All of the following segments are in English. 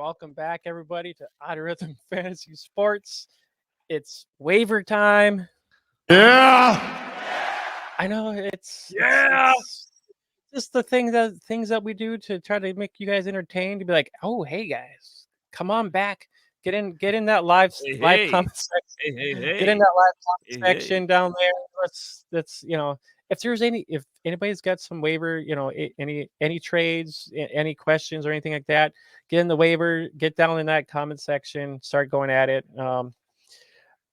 welcome back, everybody, to Odd Rhythm Fantasy Sports. It's waiver time. Yeah. I know it's Yeah. it's just the things that we do to try to make you guys entertained. To be like, oh, hey guys, come on back, get in that live Hey. comment section. Get in Hey. that live comment Hey. section down there. Let's if anybody's got some waiver, any trades, any questions or anything like that, get in the waiver, get down in that comment section, start going at it.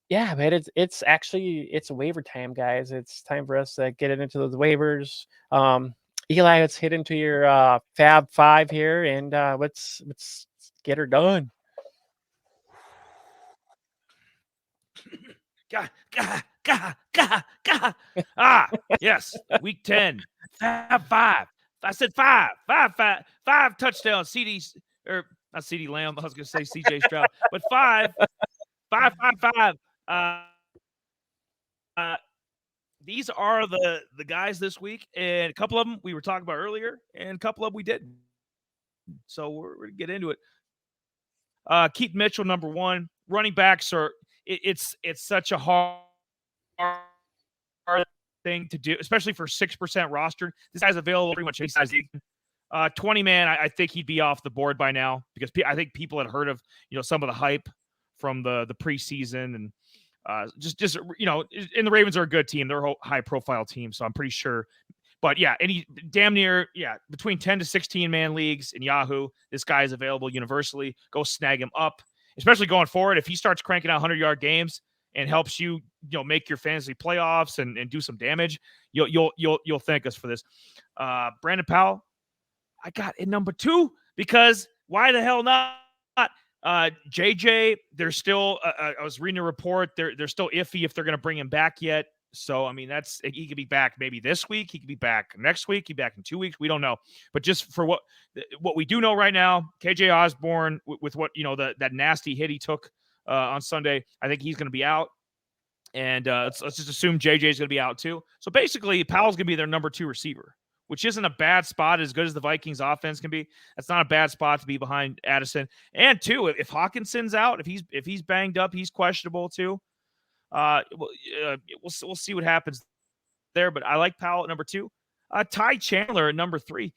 Yeah, man, it's waiver time, guys. It's time for us to get it into those waivers. Eli, let's hit into your Fab Five here, and let's get her done. Yes. Week 10. Fab 5. I said 5. 5 touchdowns. CDs, or not CD Lamb. I was going to say CJ Stroud, but 5. Uh, uh, these are the guys this week, and a couple of them we were talking about earlier, and a couple of them we didn't. So we're going to get into it. Keith Mitchell, number 1. Running backs are it's such a hard thing to do, especially for 6% roster. This guy's available pretty much any size league. 20 man, I think he'd be off the board by now because I think people had heard of some of the hype from the preseason and just and the Ravens are a good team. They're a high profile team, so I'm pretty sure. But yeah, damn near between 10 to 16 man leagues in Yahoo, this guy is available universally. Go snag him up, especially going forward. If he starts cranking out 100-yard games and helps you make your fantasy playoffs and do some damage, you'll thank us for this. Brandon Powell, I got in number 2 because why the hell not? JJ, they're still. I was reading a report. They're still iffy if they're going to bring him back yet. So I mean, he could be back maybe this week. He could be back next week. He'd be back in 2 weeks. We don't know. But just for what we do know right now, KJ Osborne with what that nasty hit he took on Sunday, I think he's going to be out. And let's just assume JJ is going to be out too. So basically, Powell's going to be their number 2 receiver, which isn't a bad spot. As good as the Vikings offense can be, that's not a bad spot to be behind Addison. And 2, if Hawkinson's out, if he's banged up, he's questionable too. We'll see what happens there. But I like Powell at number 2. Ty Chandler at number 3.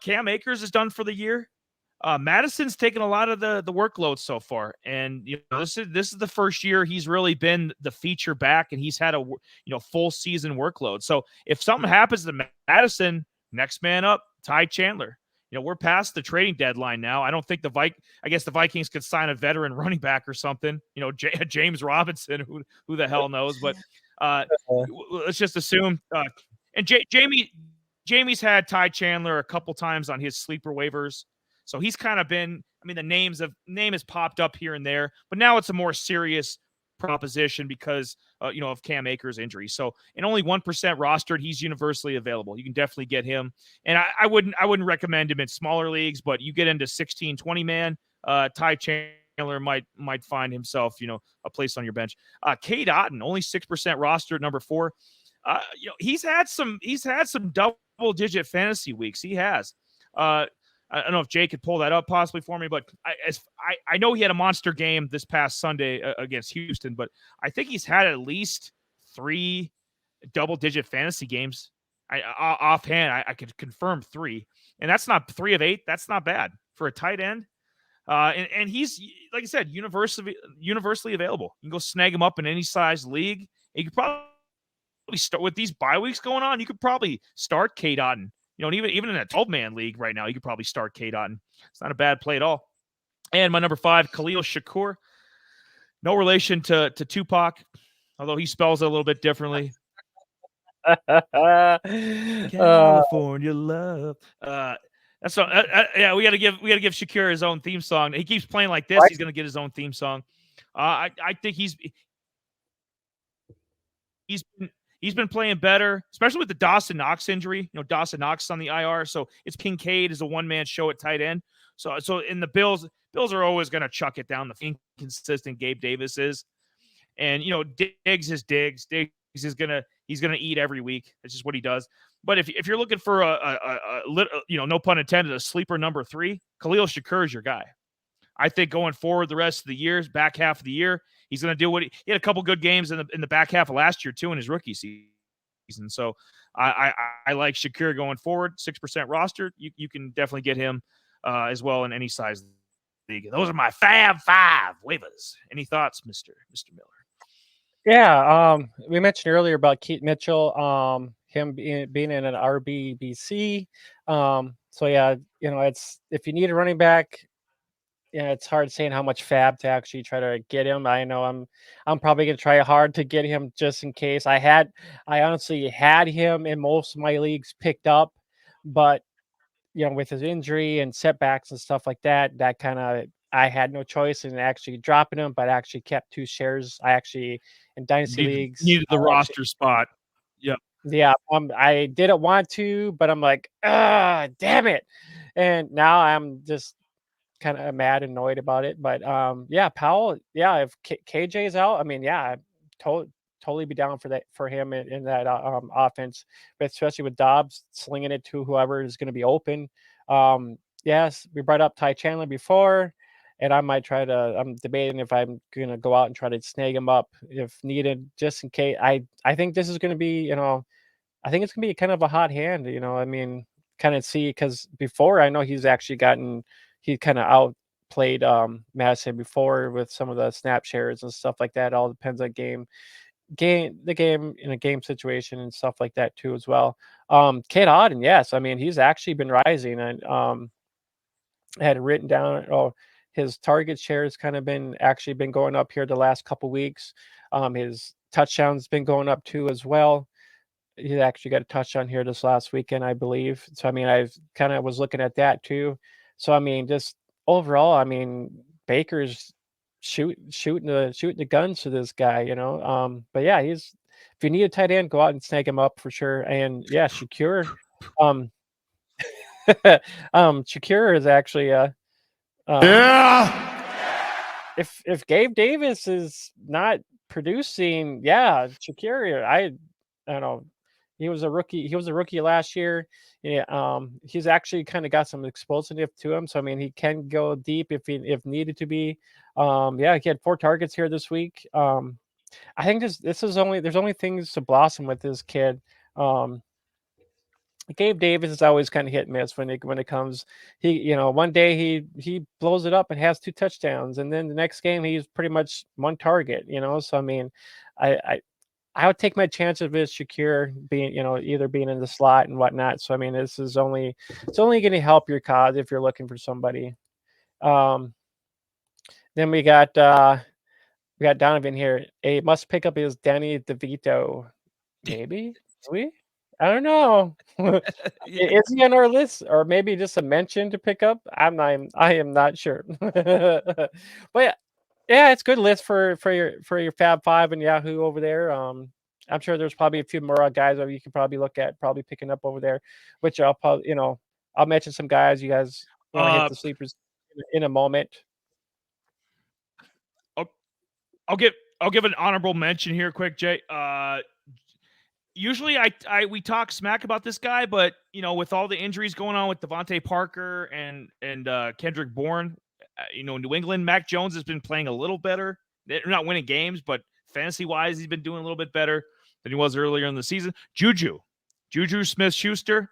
Cam Akers is done for the year. Madison's taken a lot of the workload so far, and this is the first year he's really been the feature back, and he's had a full season workload. So if something happens to Madison, next man up, Ty Chandler. We're past the trading deadline now. I don't think I guess the Vikings could sign a veteran running back or something. James Robinson, who the hell knows? But let's just assume. And Jamie's had Ty Chandler a couple times on his sleeper waivers. So he's kind of been, the name has popped up here and there, but now it's a more serious proposition because, of Cam Akers' injury. So in only 1% rostered, he's universally available. You can definitely get him. And I wouldn't recommend him in smaller leagues, but you get into 16, 20 man, Ty Chandler might find himself, a place on your bench. Cade Otton, only 6% rostered, number 4. He's had some double-digit fantasy weeks. He has. I don't know if Jay could pull that up possibly for me, but I know he had a monster game this past Sunday against Houston, but I think he's had at least 3 double-digit fantasy games. Offhand, I could confirm 3, and that's not 3 of 8. That's not bad for a tight end. And he's, like I said, universally available. You can go snag him up in any size league. You could probably start with these bye weeks going on. You could probably start Cade Otton. Even in a 12-man league right now, you could probably start Cade Otton. It's not a bad play at all. And my number 5, Khalil Shakur. No relation to Tupac, although he spells it a little bit differently. California love. That's yeah. We got to give Shakur his own theme song. He keeps playing like this. He's going to get his own theme song. I think he's been playing better, especially with the Dawson Knox injury. Dawson Knox is on the IR, so it's Kincaid is a one-man show at tight end. So in the Bills are always going to chuck it down. The inconsistent Gabe Davis is, and Diggs is Diggs. Diggs is he's gonna eat every week. That's just what he does. But if you're looking for a no pun intended, a sleeper number 3, Khalil Shakur is your guy. I think going forward the rest of the years, back half of the year, he's going to do what he had a couple good games in the back half of last year too in his rookie season. So I like Shakir going forward. 6% roster, you can definitely get him as well in any size league. Those are my Fab Five waivers. Any thoughts, Mister Miller? Yeah, we mentioned earlier about Keith Mitchell, him being in an RBBC. So yeah, it's if you need a running back, yeah, it's hard saying how much fab to actually try to get him. I know I'm probably gonna try hard to get him just in case. I honestly had him in most of my leagues picked up, but with his injury and setbacks and stuff like that, that kind of I had no choice in actually dropping him, but I actually kept 2 shares. I actually in dynasty leagues, Needed I the actually roster spot. Yep. yeah, I didn't want to, but I'm like, damn it. And now I'm just kind of mad, annoyed about it. But yeah, Powell, yeah, if KJ is out, I mean, yeah, I'd totally be down for that for him in that offense, but especially with Dobbs slinging it to whoever is going to be open. Yes, we brought up Ty Chandler before, and I might try to. I'm debating if I'm going to go out and try to snag him up if needed, just in case. I think this is going to be, I think it's gonna be kind of a hot hand, I mean, kind of see because before I know he's actually he kind of outplayed Madison before with some of the snap shares and stuff like that. All depends on the game in a game situation and stuff like that too as well. Kate Auden, yes, I mean he's actually been rising and I had it written down. Oh, his target share has kind of been going up here the last couple weeks. His touchdowns been going up too as well. He actually got a touchdown here this last weekend, I believe. So I mean, I kind of was looking at that too. So I mean, just overall, I mean, Baker's shooting the guns to this guy, But yeah, he's if you need a tight end, go out and snag him up for sure. And yeah, Shakir, um, Shakir is actually um Yeah. if Gabe Davis is not producing, yeah, Shakira, I don't know. He was a rookie. He was a rookie last year. Yeah, he's actually kind of got some explosive to him. So I mean, he can go deep if needed to be. Yeah, he had 4 targets here this week. I think this is only there's only things to blossom with this kid. Um, Gabe Davis is always kind of hit and miss when it comes. One day he blows it up and has 2 touchdowns, and then the next game he's pretty much 1 target. So I mean, I I, I would take my chances with Shakir being either being in the slot and whatnot. So I mean, it's only going to help your cause if you're looking for somebody. Um, then we got Donovan here. A must pick up is Danny DeVito. Maybe we. I don't know. Yeah. Is he on our list, or maybe just a mention to pick up? I am not sure. But yeah, yeah, it's good list for your Fab Five and Yahoo over there. I'm sure there's probably a few more guys that you could probably look at probably picking up over there, which I'll probably I'll mention some guys. You guys want to hit Uh, the sleepers in a moment. I'll, I'll give an honorable mention here, quick, Jay. Usually we talk smack about this guy, but with all the injuries going on with Devontae Parker and Kendrick Bourne, New England, Mac Jones has been playing a little better. They're not winning games, but fantasy wise, he's been doing a little bit better than he was earlier in the season. Juju Smith-Schuster,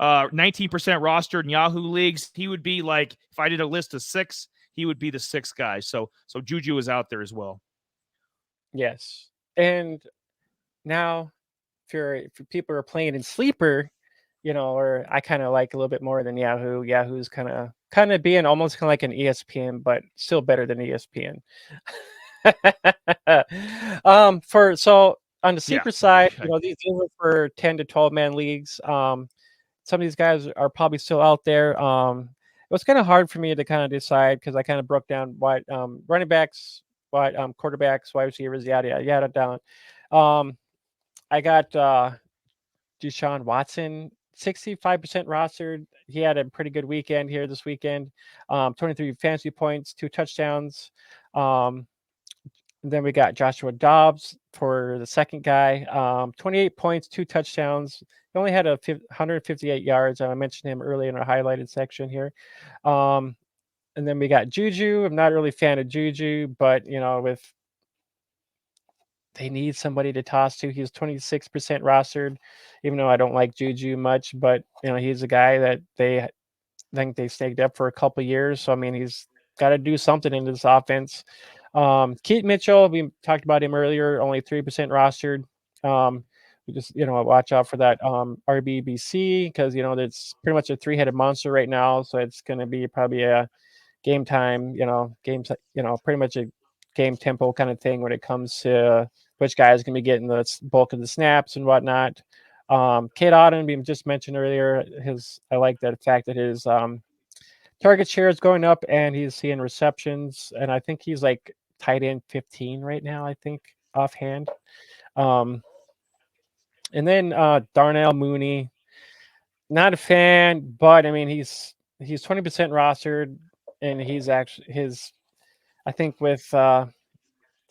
19% rostered in Yahoo leagues. He would be like, if I did a list of 6, he would be the 6th guy. So Juju is out there as well. Yes, and now if people are playing in sleeper, or I kind of like a little bit more than Yahoo. Yahoo's kind of being almost kind of like an ESPN, but still better than ESPN. For so on the Yeah. sleeper side, these are for 10 to 12 man leagues. Some of these guys are probably still out there. It was kind of hard for me to kind of decide because I kind of broke down what running backs, what quarterbacks, wide receivers, yada yada yada down. I got Deshaun Watson, 65% rostered. He had a pretty good weekend here this weekend. 23 fantasy points, 2 touchdowns. Um, then we got Joshua Dobbs for the second guy. 28 points, 2 touchdowns. He only had 158 yards. I mentioned him earlier in our highlighted section here. Um, And then we got Juju. I'm not really a fan of Juju, but with they need somebody to toss to. He's 26% rostered, even though I don't like Juju much, but he's a guy that they think they snagged up for a couple years. So I mean, he's got to do something in this offense. Keith Mitchell, we talked about him earlier, only 3% rostered. We just watch out for that RBBC because it's pretty much a three-headed monster right now. So it's going to be probably a game time, games, pretty much a game tempo kind of thing when it comes to which guys going to be getting the bulk of the snaps and whatnot. Kate Auden, we just mentioned earlier, I like that fact that his target share is going up and he's seeing receptions, and I think he's like tight end 15 right now, I think, offhand. And then Darnell Mooney, not a fan, but I mean he's 20% rostered, and he's actually I think with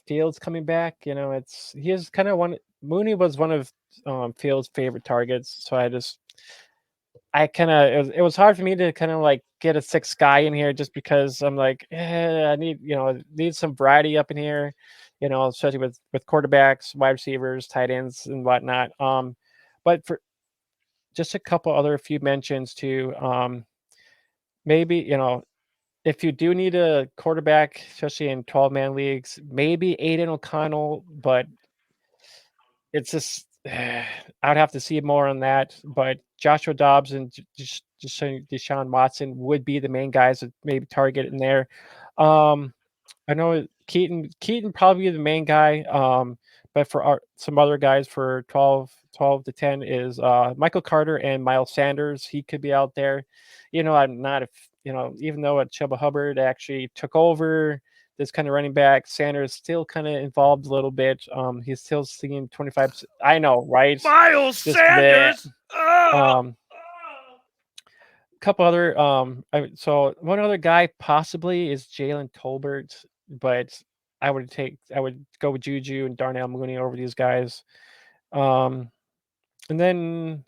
Fields coming back, he is kind of one. Mooney was one of Fields' favorite targets, so I kind of it was hard for me to kind of like get a sixth guy in here just because I'm like I need some variety up in here, especially with quarterbacks, wide receivers, tight ends, and whatnot. But for just a couple other few mentions too, maybe if you do need a quarterback, especially in 12-man leagues, maybe Aiden O'Connell, but it's just I'd have to see more on that. But Joshua Dobbs and Deshaun Watson would be the main guys that maybe target in there. I know Keaton probably be the main guy. But for some other guys for 12 to 10 is Michael Carter and Miles Sanders. He could be out there. I'm not even though Chuba Hubbard actually took over this kind of running back, Sanders still kind of involved a little bit. He's still seeing 25%. I know, right? Miles Just Sanders. um, couple other so one other guy possibly is Jalen Tolbert, but I would go with Juju and Darnell Mooney over these guys. And then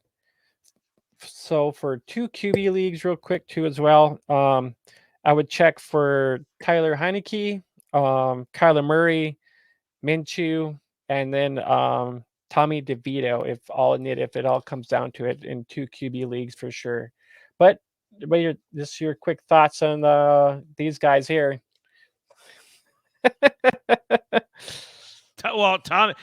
so for two QB leagues real quick too as well. I would check for Tyler Heineke, Kyler Murray, Minshew, and then Tommy DeVito if it all comes down to it in two QB leagues for sure. But just your quick thoughts on these guys here. Well, Tommy,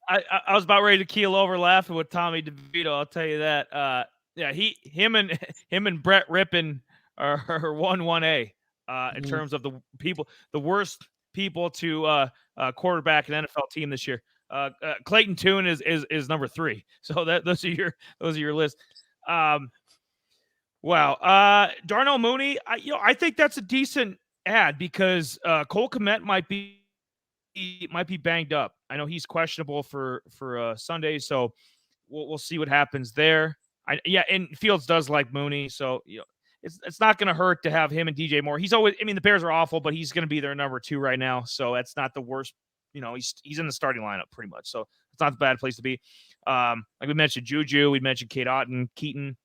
I was about ready to keel over laughing with Tommy DeVito. I'll tell you that. Yeah, him and Brett Rippon are 1A in terms of the worst people to quarterback an NFL team this year. Clayton Tune is number 3. So those are your list. Wow. Darnell Mooney, I think that's a decent ad because Cole Kmet might be banged up. I know he's questionable for Sunday, so we'll see what happens there. And Fields does like Mooney, so it's not going to hurt to have him and DJ Moore. He's always, I mean, the Bears are awful, but he's going to be their number 2 right now, so that's not the worst. He's in the starting lineup pretty much, so it's not a bad place to be. Like we mentioned, Juju, we mentioned Kate Otten, Keaton,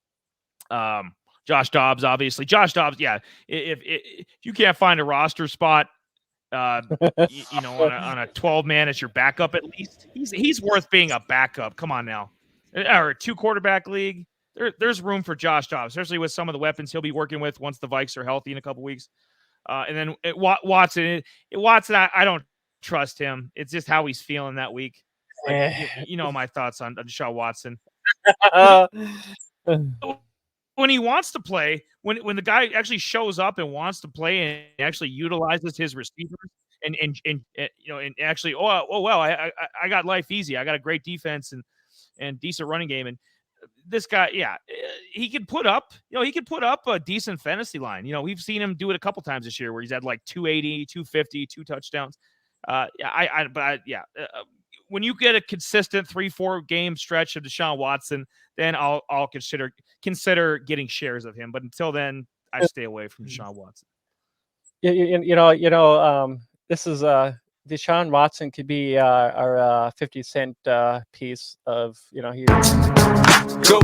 Josh Dobbs, obviously. Josh Dobbs, yeah. If you can't find a roster spot, on a 12-man as your backup, at least he's worth being a backup. Come on now, or a 2-quarterback league. There's room for Josh Dobbs, especially with some of the weapons he'll be working with once the Vikes are healthy in a couple weeks. And then Watson, I don't trust him. It's just how he's feeling that week. Like, my thoughts on Deshaun Watson. When he wants to play, when the guy actually shows up and wants to play and actually utilizes his receivers and actually, I got life easy. I got a great defense and decent running game. And this guy, he can put up a decent fantasy line. We've seen him do it a couple times this year where he's had like 280, 250, 2 touchdowns. When you get a consistent 3-4 game stretch of Deshaun Watson, then I'll consider getting shares of him. But until then, I stay away from Deshaun Watson. This is Deshaun Watson could be our 50-cent piece of he. Go.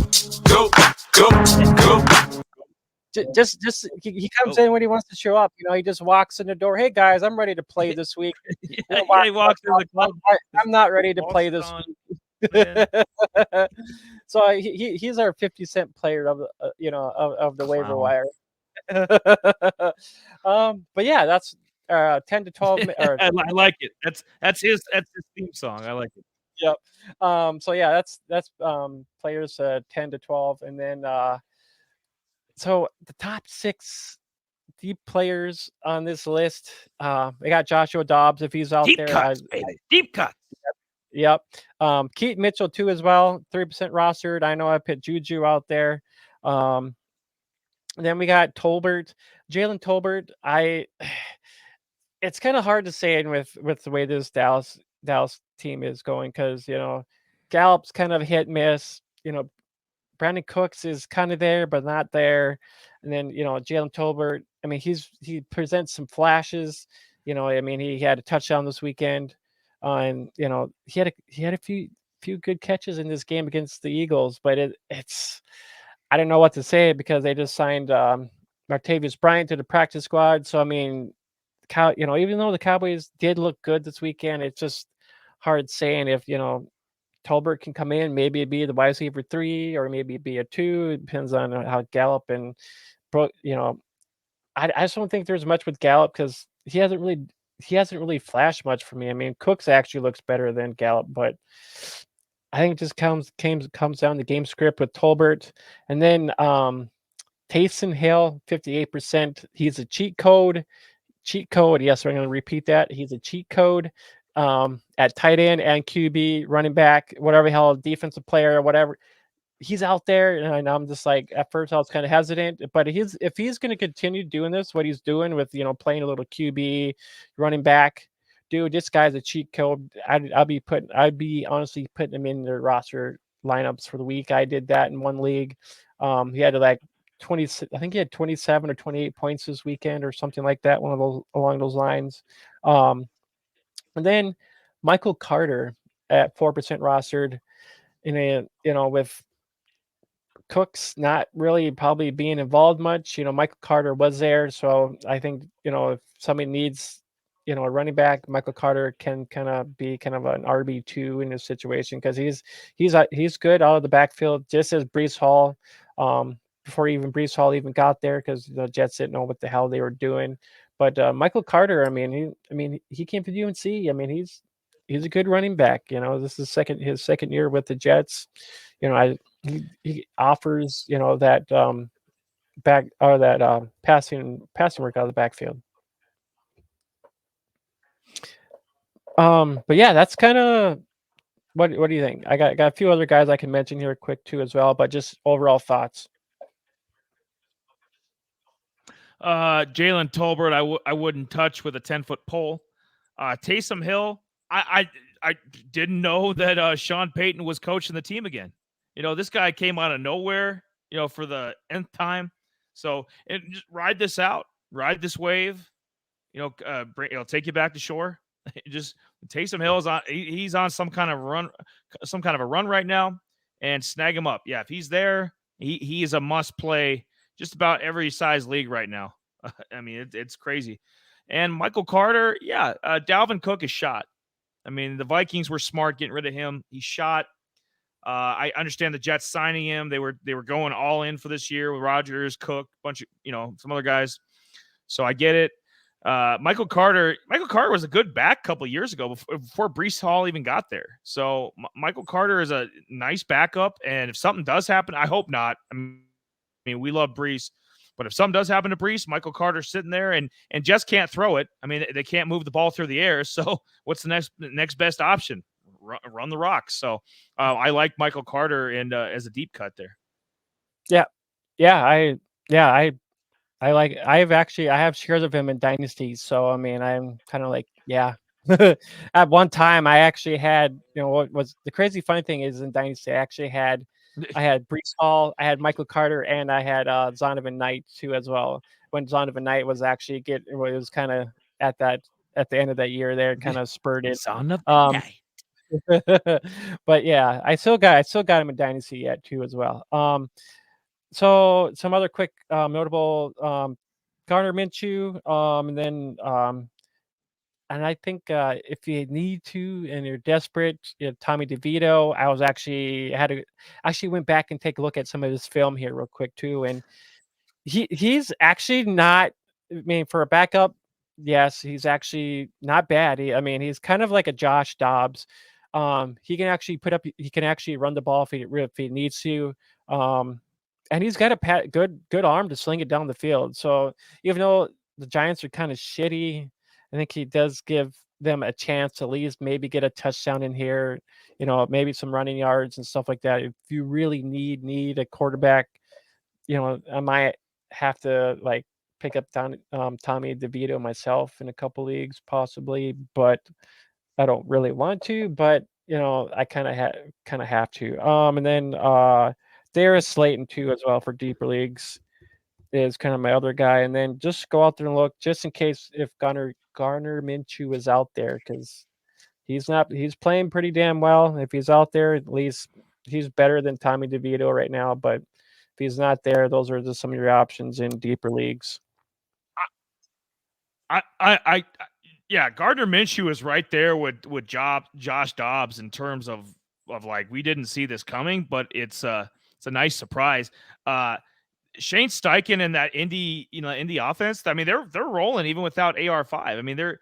Just he comes in when he wants to show up. You know, he just walks in the door. Hey guys, I'm ready to play this week. You Yeah, know, yeah, he walks into the I'm, club, his I'm not ready to play walks this on, week. man, So he's our 50 cent player of the of the waiver clown. wire. But yeah, that's 10 to 12 or I like it. That's his theme song. I like it. yep. So yeah, that's players 10 to 12, and then so the top 6 deep players on this list. We got Joshua Dobbs if he's out Deep there. cuts, baby. Deep cuts. Yep. Keaton Mitchell too as well, 3% rostered. I know I put Juju out there. Um, then we got Tolbert, Jalen Tolbert. It's kind of hard to say with the way this Dallas team is going because Gallup's kind of hit miss. Brandon Cooks is kind of there but not there, and then Jalen Tolbert. I mean, he presents some flashes. I mean, he had a touchdown this weekend, and he had a few good catches in this game against the Eagles, but it's I don't know what to say because they just signed Martavius Bryant to the practice squad. So I mean, even though the Cowboys did look good this weekend, it's just hard saying if Tolbert can come in, maybe it'd be the wide receiver 3 or maybe it'd be a 2. It depends on how Gallup and I just don't think there's much with Gallup because he hasn't really flashed much for me. I mean, Cooks actually looks better than Gallup, but I think it just comes down to game script with Tolbert. And then Taysom Hill, 58%. He's a cheat code. Cheat code. Yes, I'm going to repeat that. He's a cheat code at tight end and QB, running back, whatever the hell, defensive player, whatever. He's out there, and I'm just like, at first I was kind of hesitant, but if he's going to continue doing this, what he's doing with playing a little QB, running back, dude, this guy's a cheat code. I'd be honestly putting him in the roster lineups for the week. I did that in one league. He had like 20, I think he had 27 or 28 points this weekend or something like that, one of those along those lines. Um, and then Michael Carter at 4% rostered in a with Cook's not really probably being involved much. Michael Carter was there, so I think if somebody needs a running back, Michael Carter can kind of be kind of an RB2 in this situation because he's good out of the backfield, just as Brees Hall. Before even Brees Hall even got there, because the Jets didn't know what the hell they were doing. But Michael Carter, he came to UNC. I mean, he's a good running back. This is his second year with the Jets. He offers that back or that passing work out of the backfield. But yeah, that's kind of what do you think? I got a few other guys I can mention here quick too as well, but just overall thoughts. Jalen Tolbert, I wouldn't touch with a 10-foot pole. Taysom Hill, I didn't know that Sean Payton was coaching the team again. This guy came out of nowhere, for the nth time. So just ride this out, ride this wave. It'll take you back to shore. Just Taysom Hill is on. He's on some kind of a run right now, and snag him up. Yeah, if he's there, he is a must play. Just about every size league right now. I mean, it's crazy. And Michael Carter, yeah, Dalvin Cook is shot. I mean, the Vikings were smart getting rid of him. He's shot. I understand the Jets signing him. They were going all in for this year with Rodgers, Cook, bunch of some other guys. So I get it. Michael Carter was a good back a couple of years ago before Brees Hall even got there. So Michael Carter is a nice backup, and if something does happen, I hope not. I mean, we love Brees, but if something does happen to Brees, Michael Carter's sitting there and just can't throw it. I mean, they can't move the ball through the air. So what's the next best option? Run the rocks. So I like Michael Carter and as a deep cut there. Yeah, yeah, I have shares of him in dynasties, so I mean, I'm kind of like, yeah. At one time, I actually had, what was the crazy funny thing is in dynasty, I had Brees Hall, I had Michael Carter, and I had Zonovan Knight too as well. When Zonovan Knight was actually it was kind of at the end of that year there, kind of spurred it. Son of a Um, night. but yeah, I still got him in dynasty yet too as well. So some other quick notable Garner Minshew, and I think if you need to and you're desperate, Tommy DeVito. I was actually had to actually went back and take a look at some of his film here real quick too, and he's actually not. I mean, for a backup, yes, he's actually not bad. I mean, he's kind of like a Josh Dobbs. He can actually put up. He can actually run the ball if he needs to. Um, and he's got a good arm to sling it down the field. So even though the Giants are kind of shitty, I think he does give them a chance to at least maybe get a touchdown in here. Maybe some running yards and stuff like that. If you really need a quarterback, I might have to like pick up Tommy DeVito myself in a couple leagues possibly, but I don't really want to, but I kind of have to. And then Darius Slayton too as well for deeper leagues is kind of my other guy. And then just go out there and look just in case if Garner Minshew is out there because he's playing pretty damn well. If he's out there, at least he's better than Tommy DeVito right now. But if he's not there, those are just some of your options in deeper leagues. I yeah, Gardner Minshew is right there with Josh Dobbs in terms of like we didn't see this coming, but it's a nice surprise. Shane Steichen and that Indy offense. I mean, they're rolling even without AR5. I mean, they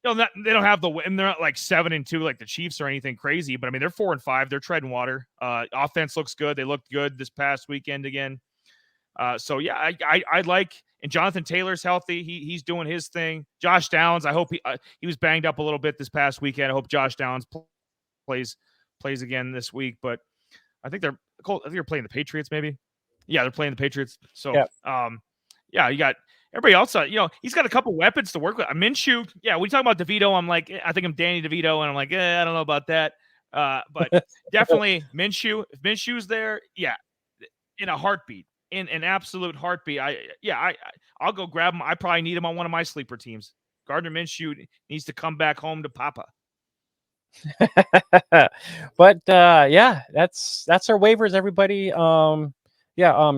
don't have and they're not like 7-2 like the Chiefs or anything crazy, but I mean they're 4-5. They're treading water. Offense looks good. They looked good this past weekend again. So yeah, I like, and Jonathan Taylor's healthy. He's doing his thing. Josh Downs, I hope he was banged up a little bit this past weekend. I hope Josh Downs plays again this week. But I think they're playing the Patriots maybe. Yeah, they're playing the Patriots. So Yeah. yeah, you got everybody else. He's got a couple weapons to work with. Minshew, yeah. We talk about DeVito. I'm like, I think I'm Danny DeVito, and I'm like, I don't know about that. But definitely Minshew. If Minshew's there, yeah, in a heartbeat, in an absolute heartbeat. I'll go grab him. I probably need him on one of my sleeper teams. Gardner Minshew needs to come back home to Papa. But yeah, that's our waivers, everybody. Yeah,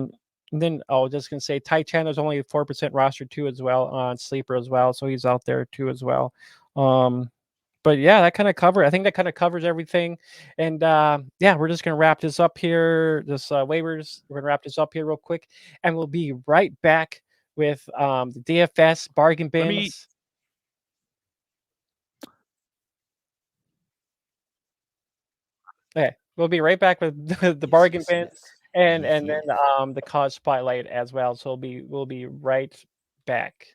and then I was just gonna say Ty Chandler's only 4% roster too as well on sleeper as well, so he's out there too as well. But yeah, I think that kind of covers everything. And yeah, we're just gonna wrap this up here. This waivers, we're gonna wrap this up here real quick, and we'll be right back with the DFS bargain Let me bins. Okay, we'll be right back with the Yes, bargain yes, bins yes. and Beef, and then beef. the college spotlight as well. So we'll be right back.